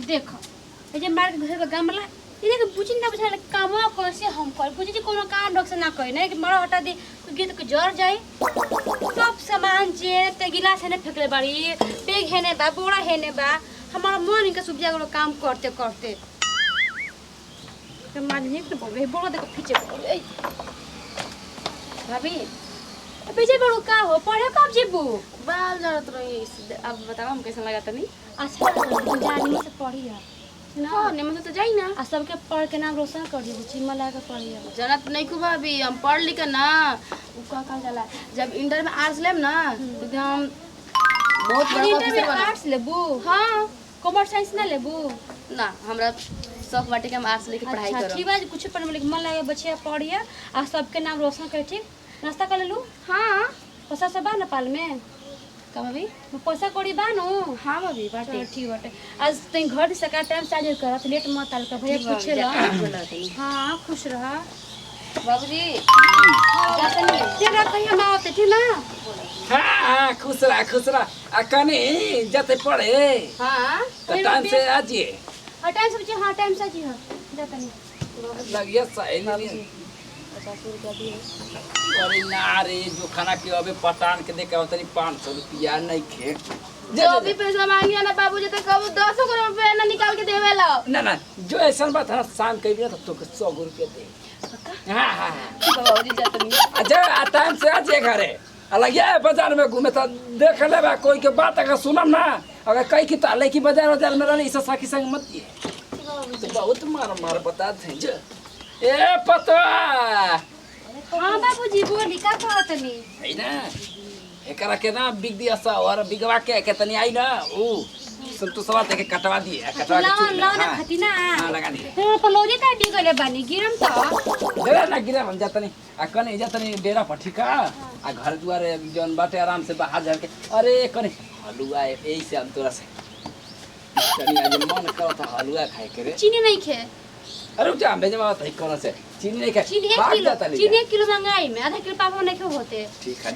देखो ए जे मार के घर पे गमला ये देख बुझी ना बुझा काम कैसे हम कर बुझी जी कोनो काम ढंग से ना करी ना कि मरा हटा दे गीत के जर जाए सब सामान जे ते गिलास है ने फेकले बाड़ी पेग है ने बा बोड़ा है ने बा हमारा मन इनका सुबह को काम करते करते तो मान नहीं तो बोले बोड़ा देखो पीछे ए भाभी पीछे बड़ो का हो पढ़े कब जेबू बाल जरूरत रही अब बताओ हम कैसा लगा तनी अच्छा जानी में से पढ़ी है ना निमन से तो जाई ना आ सबके पढ़ के नाम रोशन कर दी चिम्मा ला के पढ़ी है जनत नहीं खूब अभी हम पढ़ लिख ना उ का कहल जाला जब इंटर में आर्ट्स लेम ना तो हम बहुत बड़ा ऑफिसर बना आर्ट्स लेबू हां कॉमर्स साइंस ना लेबू ना हमरा शौक बाटे के हम आर्ट्स लेके पढ़ाई अच्छा करब ठीक है कुछ पढ़ में मन लगे बच्चे पढ़िए आ सबके नाम रोशन कर ठीक नाश्ता कर लेलू हां पैसा सब बा नेपाल में का भाभी पैसा कौड़ी बा नु हां भाभी बाटे ठीक बाटे आज तई घर से का टाइम से करत लेट मत आल का भैया पूछे ला हां खुश रहा बाबूजी जाते नहीं तेरा कहिया ना होते ठीक ना हाँ खुश रहा आ कने जाते पड़े हां तो टाइम से आजिए टाइम से हां टाइम से जी हां जाते नहीं लगिया सही नहीं 50 रुपया दिए अरे ना रे जो खाना के अबे पटान के देके तनी 500 रुपया नहीं खे जो भी पैसा मांगिया ना बाबूजी तो कब 10 रुपया ना निकाल के देवे ला ना जो ऐसा बात है शाम कह दिया तो 100 रुपया दे हाँ बाबूजी जाते नहीं अच्छा आ टाइम से आजिए घरे अलग ये बाजार में घूमे तो देख ले कोई के बात अगर सुनम ना अगर कई की तो अलग की बाजार में रहने इस साखी संग मत दिए तो बहुत मार बता थे जो ए पतवा हां बाबूजी बोली का कहत नहीं है ना एकरा के ना बिग दिया सा और बिगवा के तनी आई ना ओ संतोषवा देके कटवा दिए कटवा के चूड़ लाओ ना खाती ना हां लगा दिए तो पलोजे का भी गले बानी गिरम तो डेरा ना गिरा हम जातनी आ कने जातनी डेरा पर ठीक आ घर दुआरे जौन बाटे आराम से बाहर जा के अरे कने हलुआ ऐसे से हम तोरा से तनी आज मन करता हलुआ खाए के रे चीनी नहीं खे अरे जा भेजवा त कोन से चीनी नहीं खाए चीनी 1 किलो महंगाई में आधा किलो पापा नहीं खो होते ठीक है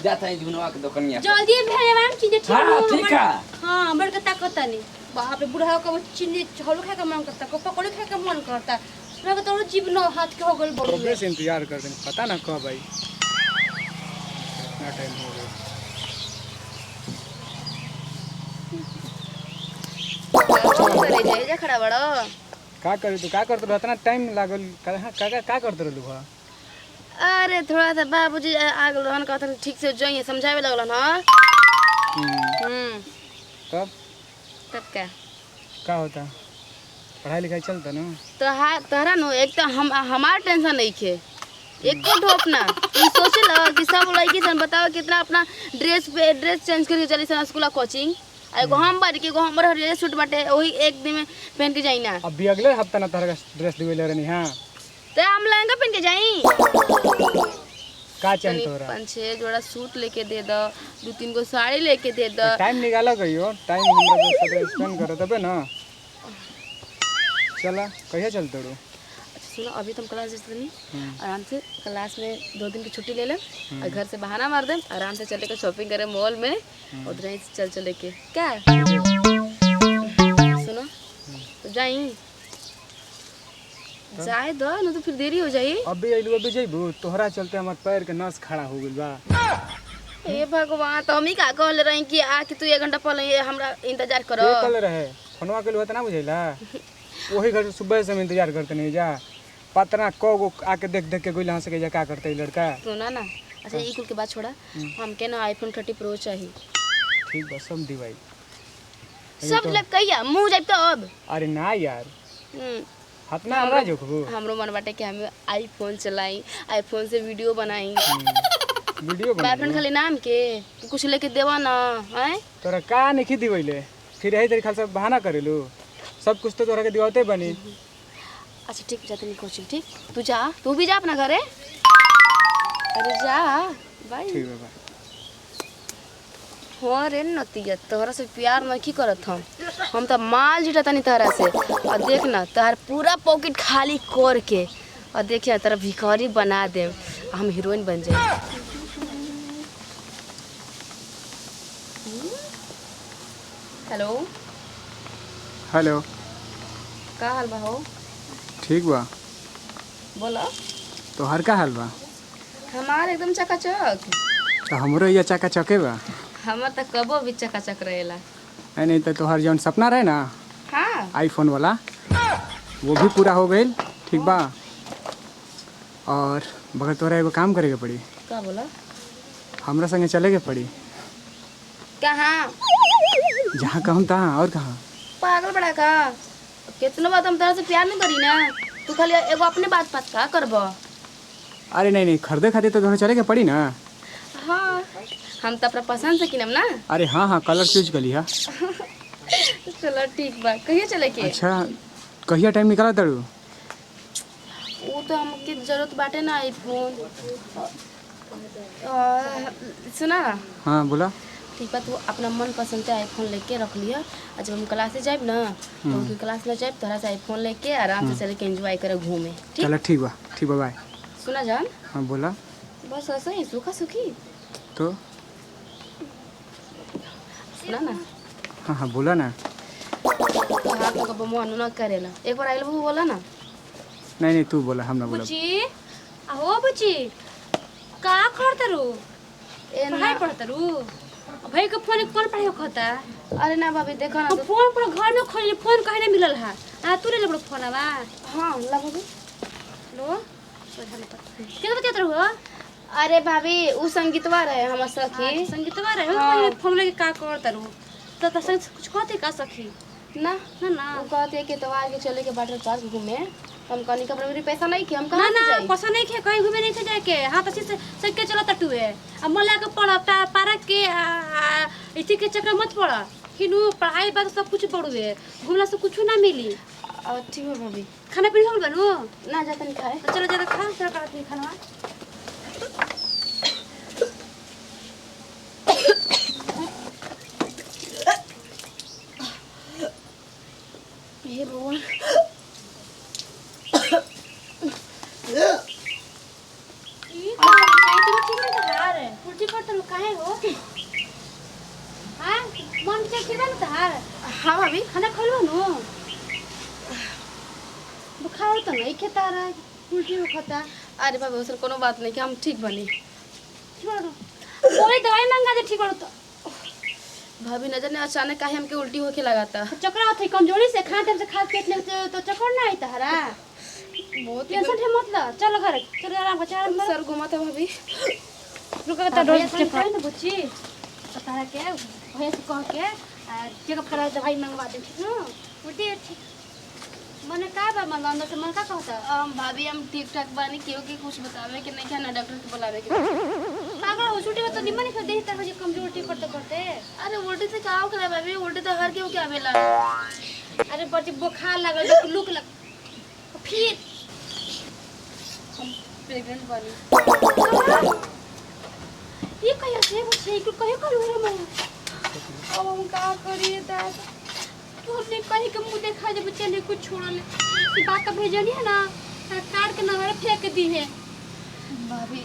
जाता है जुनवा के दुकानिया जल्दी भेजवान चीनी ठीक हां ठीक है हां बड़ के ताकत नहीं बाप रे बुढ़ा को चीनी हलू खाए का मन करता को पकौड़ी खाए का मन करता लगा तो जीव न हाथ के हो गल बोल प्रोग्रेस इंतजार कर दें पता ना कब आई इतना टाइम हो गया करे जाए जा खड़ा बड़ो का करे तू का करत रह इतना टाइम लागल का करत रहलू हा अरे थोड़ा सा बाबूजी आग रहन कहत ठीक से जोइए समझावे लगलन हां तब तब क्या का होता पढ़ाई लिखाई चलता ना तोहरा नो एक तो हमार टेंशन नहीं खे एको ठोप ना तू सोचे ल कि सब लड़की सन बताओ कितना अपना ड्रेस चेंज करके चली सन स्कूल कोचिंग एगो हम बारी के एगो हमर ड्रेस सूट बाटे वही एक दिन में पहन के जाई ना अभी अगले हफ्ता ना तोहरा ड्रेस दिवे ले रहनी हां तो हम लहंगा पहन के जाई का चाहिए तोरा 5-6 जोड़ा सूट लेके दे दो 2-3 गो साड़ी लेके दे दो टाइम निकाला कहियो टाइम हमरा दोस्त से स्पेंड करो तबे ना चला कहिया चलते रो सुनो अभी तुम क्लास जाते नहीं आराम से क्लास में 2 दिन की छुट्टी ले लें और घर से बहाना मार दें आराम से चले के शॉपिंग करें मॉल में उधर ही चले के क्या सुनो तो जाई जाए दो ना तो फिर देरी हो जाई अभी जइबू तोहरा चलते हमर पैर के नस खड़ा हो गेल बा हे भगवान तो हम ही का कहले रही कि आके तू 1 घंटा पहले हमरा इंतजार करो के कल रहे फोनवा के लिए ना बुझैला वही घर सुबह से हम इंतजार करते नहीं जा पतना को आके देख के कोई यहाँ से के जा का करते लड़का सुना ना अच्छा ई कुल के बात छोड़ा हमके ना आईफोन 30 प्रो चाहिए ठीक बस सब दिवाई सब लग कहिया मुंह जाब तो अब अरे ना यार हतना हमरा जोखबू हमरो मन बाटे कि हम आईफोन चलाई आईफोन से वीडियो बनाई वीडियो बना बॉयफ्रेंड खाली नाम के कुछ लेके देवा ना हैं तोरा का नहीं दिवैले फिर यही तरीका से बहाना करेलू सब कुछ तो तोरा के दिवाते बनी अच्छा ठीक जाते नहीं कोचिंग ठीक तू भी जा अपना घरे अरे जा बाय ठीक है हो रे नतिया तोहरा से प्यार नहीं करत हम तो माल जुटाता नहीं तोहरा से और देख ना तोहर पूरा पॉकेट खाली कर के और देखिए तेरा भिखारी बना दे हम हीरोइन बन जाए हेलो हेलो। का हाल बा हो? ठीक बा। बोलो। तोहर का हाल बा? हमार एकदम चकाचक। तो हमरो ये चकाचके बा। हमार तो कबो भी चकाचक रहेला। नहीं तो तोहर जौन सपना रहे ना हाँ। आईफोन वाला वो भी पूरा हो गई। ठीक बा। और मगर तोरा एगो काम करे के पड़ी। का बोला? हमरा संगे चले के पड़ी। कहाँ? जहाँ कहूँ तहाँ। और कहाँ? पागल बड़ा का? कितना बात हम तरह से प्यार नहीं करी ना। तू खाली एगो अपने बात का करब। अरे नहीं खरीदे खातिर तो तोहरा चले के पड़ी ना। हाँ हम तो अपना पसंद से किनम ना। अरे हाँ कलर चूज कर लिया। चलो ठीक बा। कहिए चले के? अच्छा कहिया टाइम निकाला तड़ू? वो तो हमके जरूरत बाटे ना आईफोन। सुना ना। हाँ बोला। ठीक है, तू अपना मन पसंद के आईफोन लेके रख लिया। और जब हम क्लास से जाए ना तो उनकी क्लास में जाए थोड़ा सा आईफोन लेके आराम से चले के एंजॉय करे घूमे। चलो ठीक बा बाय। सुना जान। हाँ बोला। बस ऐसा ही सूखा सूखी। तो सुना ना। हाँ बोला ना। तो हाथ में कब मन न करेला। एक बार आई लव यू बोला ना। नहीं तू बोला हम ना बोला। बुची आहो बुची का करतरू? ए पढ़ाई ना। पढ़तरू? भाई के फोन कौन पढ़ाई होता? अरे ना भाभी देखो ना तो। फोन पर घर में खोल फोन कहीं नहीं मिलल है। तू ले ले फोन आवा। हाँ ला भाभी। लो क्या बता रहो? अरे भाभी वो संगीतवा रहे हमार सखी। संगीतवा रहे हाँ। फोन लेके का करतरू? तो संग कुछ कहते का सखी? ना ना ना वो कहते कि तवार के चले के वाटर पार्क घूमे। हम कहनी का मेरे पैसा नहीं कि हम ना कहाँ से ना जाई? पैसा नहीं खे कहीं घूमे नहीं थे जाके। हाँ तो से के चला तटुए अब मन लगा पढ़ पार्क के इसी के चक्कर मत पड़ा। किनु पढ़ाई बात सब कुछ पढ़ुए घूमला से कुछ ना मिली। ठीक है भाभी। खाना पीना हो बनू ना जाता नहीं खाए। तो चलो ज्यादा खा चलो करा खाना। ये भगवान। उल्टी करते लोग काहे हो? हाँ मन से खिलवा ना तार। हाँ भाभी। खाना खलवा नो बुखार तो नहीं खेता रहा उल्टी होता। अरे भाभी उसर कोनो बात नहीं कि हम ठीक बनी। कोई दवाई मंगा दे ठीक हो तो। भाभी न जाने अचानक काहे हमके उल्टी होके लगाता। चक्कर आते कमजोरी से खा टाइम से खा पेट ले तो चक्कर ना आता हरा। बहुत टेंशन है मत ला चलो घर चलो आराम कर आराम कर। सर घुमा था भाभी। रुको तो रोज चक्कर ना बच्ची पता है के भैया से कह के चेकअप करा दवाई मंगवा दे ठीक ना। उल्टी ठीक मने का बा मन अंदर से मन का कहता? भाभी हम ठीक ठाक बानी क्योंकि कुछ बतावे कि नहीं क्या ना डॉक्टर के बुलावे के। पागल हो छुट्टी में तो निमन कर दे तरह कमजोर उल्टी करते करते। अरे उल्टी से का होखेला भाभी? उल्टी तो हर केहू के आवेला। अरे बच्ची बुखार लगल लुक लग फिर हम प्रेग्नेंट बानी। ये कहिया से बच्ची को कहियो करू रे मैं अब हम का करिए दादा तूने कहीं के मुंह देखा जब बच्चे ने कुछ छोड़ा ले ये बात का भेजनी है ना कार के नगर फेंक दी है। भाभी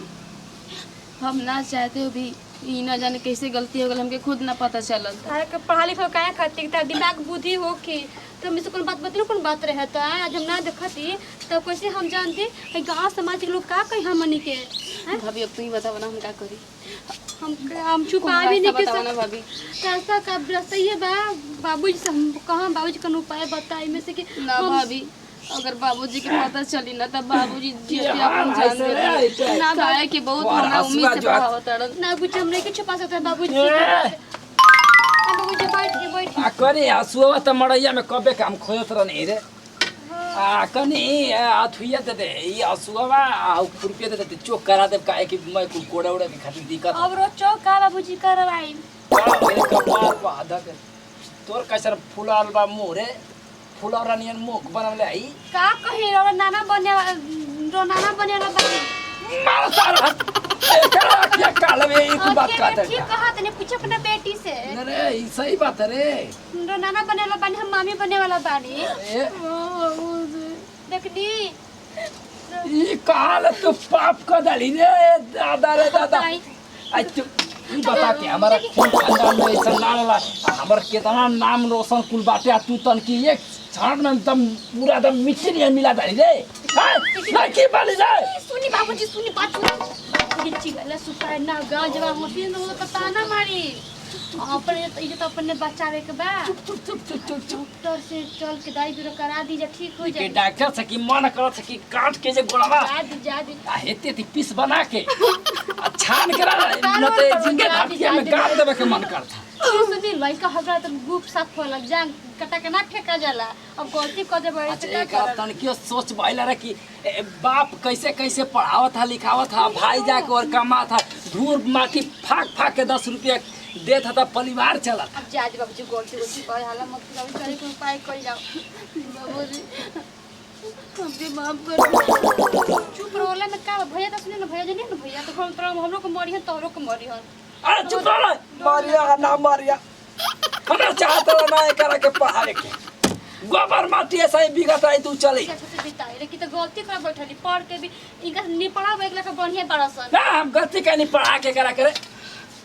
हम ना चाहते हो भी ई ना जाने कैसे गलती हो गई हमके खुद ना पता चलल। तारे के पढ़ा लिखा काहे खातिर ता दिमाग बुद्धि हो के तो हमसे कौन बात बतलो कौन बात रहता है आज हम ना देखती तो कैसे हम जानते गांव समाज के लोग का कही हमनी के भाभी अब तू ही बताओ ना हम क्या करी। हम छुपा भी नहीं के बताओ ना भाभी। कैसा का रास्ता ये बा बाबूजी से हम कहां बाबूजी का उपाय बताई में से कि ना भाभी अगर बाबूजी के पता चली ना तब बाबूजी जीते अपन जान दे ना भाई कि बहुत हमरा उम्मीद से पढ़ावत अड़न ना कुछ हम नहीं के छुपा सकते बाबूजी बाबूजी बैठ आ कनी हसुआ त मड़ैया में कबे काम खोजत रहनी रे। आ कनी अथुइया दे दे ई हसुआ आ रुपया दे दे चोक करा दे काहे कि मैं कुल कोड़ा उड़ा के खातिर दिक्कत। अब रो चौक का बाबूजी करवाई मेरे कपार पर आधा के तोर कैसर फुलाल बा मुंह रे फुलौरा नियन मुख बनवले आई का कहे रो नाना बने वाला बानी मार सारा एकरा क्या कालवे एक बात कहता ठीक कहा तने पूछो अपना बेटी से अरे ई सही बात है रे। रो नाना बने वाला बानी हम मामी बने वाला बानी ए देखनी ई काल तो पाप कर डाली रे दादा रे दादा बताई। आई तू तू बता के हमारा खून खानदान में ऐसा लाड़ला हमर कितना नाम रोशन कुल बाटे आ तू तन की एक क्षण में एकदम पूरा एकदम मिट्टी नहीं मिला दाई रे हां लड़की बाली रे सुनी बाबूजी सुनी बात सुनी ये चिगला सुपारी ना गांव जवा होती न तो पता ना मारी अपने ये तो अपने बचावे के बा डॉक्टर से चल के दवाई बीरो करा दीजिए ठीक हो के जाए डॉक्टर से की मन करत से की काट के जे गोड़वा जा दी आ हेते ती पीस बना के आ छान के न तो जिंगे धातिया में गाड़ देवे के मन करता सुनी लइका हमरा तो गुप साफ हो लग जान कटा के ना फेंका जाला अब गलती कर दे बड़े अच्छा एक तन की सोच भइला रे कि बाप कैसे कैसे पढ़ावत था लिखावत था भाई जाके और कमा था धूर माटी फाक फाक के 10 रुपया देता था परिवार चला अब जा दी बाबूजी गलती कर हाला मत करो करे कोई उपाय कर जाओ बाबूजी हमके माफ कर चुप रहोला में का भैया तो सुने ना भैया जी नहीं भैया तो हम लोग को मरी है तोरो को मरी है अरे चुप रह मारिया ना मारिया हमरा चाहत ना करा के पढ़ावे के गोबर माटी ऐसा ही बिगत आई तू चली बिताई रे की तो गलती कर बैठली पढ़ के भी इनका नहीं पढ़ा एक लाख बढ़िया बड़सन ना हम गलती नहीं पढ़ा के करा करे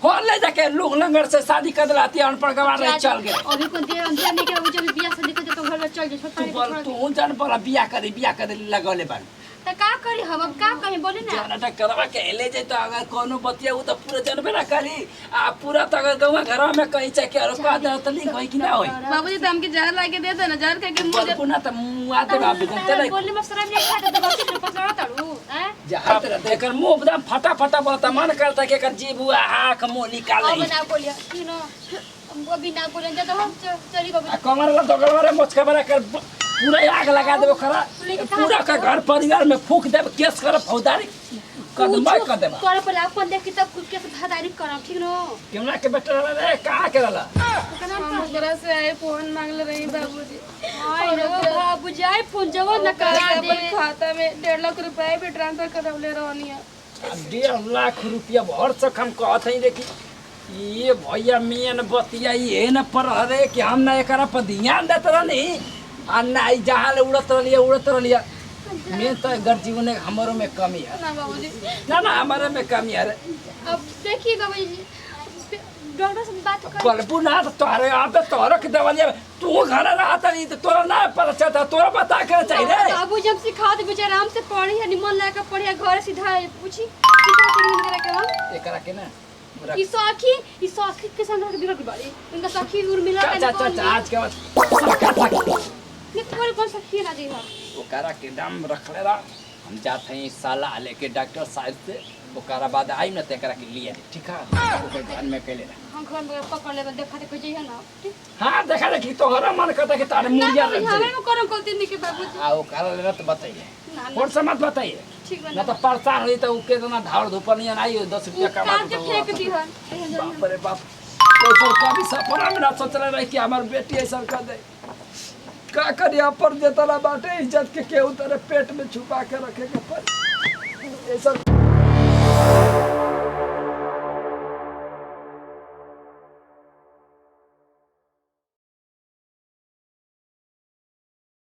हो ले जाके लोग लंगर से शादी कर दिलाती अनपढ़ गवार रहे चल गए अभी को दे हम जाने के अभी जब बियाह शादी कर तो घर में चल जे तू बोल तू जान पड़ा बियाह करे लगले बान त का करी हम अब का कहीं बोली ना जनटा करवा के ले जाए तो अगर कोनो बतिया उ तो पूरा जनबे ना करी आ पूरा तो अगर गांव घर में कहीं चाहे और का दे तो लिंक होई कि ना होई बाबूजी तो हमके जहर लाके दे दो ना जहर के मुझे पुना तो मुआ दे बाप जनते नहीं बोली में शर्म नहीं खाता तो बच्चे को पकड़ा तड़ू हैं जहां तेरा देखकर मुंह एकदम फटा फटा बोलता मन करता कि कर जीभ हुआ आंख मुंह निकाल अब ले ना बोलिया कि न अभी ना बोलन जा तो हम चली बाबू आ कमर ला दगल मारे मोचका बना कर पूरा आग लगा देबो खरा पूरा का घर परिवार में फूक देब केस कर फौजदारी कदम कर देब तोरे पर अपन देख के तब कुछ के भादारी करम ठीक न केमना के बेटा रे कहां के रहला हमरा से आईफोन मांगले रही बाबूजी आई रे बाबूजी आई फोन जवा न करा दे अपन खाता में 1.5 लाख रुपए भी ट्रांसफर करवले रहनी है 1.5 लाख रुपया भर से हम कहत हई रे कि ये भैया मेन बतिया ये न पर रे कि हम ना एकरा पर ध्यान देत रहनी आ ना जहां ले उड़त रहलिया मैं तो घर जीवन में हमारो में कमी है ना बाबूजी ना हमारे में कमी है रे अब देखिए बाबूजी डॉक्टर से बात कर बलबू ना तो तोरे आप तो तोरा के दवालिया तू घर रहत नहीं तो तोरा ना पता चलता तोरा बता के चाहिए रे बाबू जब सिखा दे बेचारा आराम से पढ़ी है निमन लाके पढ़ी है घर सीधा पूछी सीधा तीन करे के हम एकरा के ना ई सखी के संग के बिगड़ बाड़ी इनका सखी उर मिला अच्छा आज के बाद सका था ये कोई कौन सखी ना दी है ओकरा के दाम रखले रहा हम जाते हैं साला लेके डॉक्टर साहब से ओकरा बाद आई ना तेकरा के लिए ठीक है ओके ध्यान में कैले हम घर में पकड़ ले देखा कोई जइए ना ठीक हां देखा रे कि तोहरा मन करता कि तारे मुड़िया ना लग हमें में करो गलती नहीं के बाबूजी आ ओकरा लेना तो बताइए ना कौन सा मत बताइए ठीक ना बना तो परेशान हुई तो उके तो ना धाड़ धूप नहीं आई 10 रुपया कमा काट के फेंक दी है बाप रे बाप कोई सरकार भी सपना में ना सोचले रहे कि हमार बेटी ऐसा कर दे का करिया पर देता बाटे इज्जत के केहू तेरे पेट में छुपा के रखे के पर ऐसा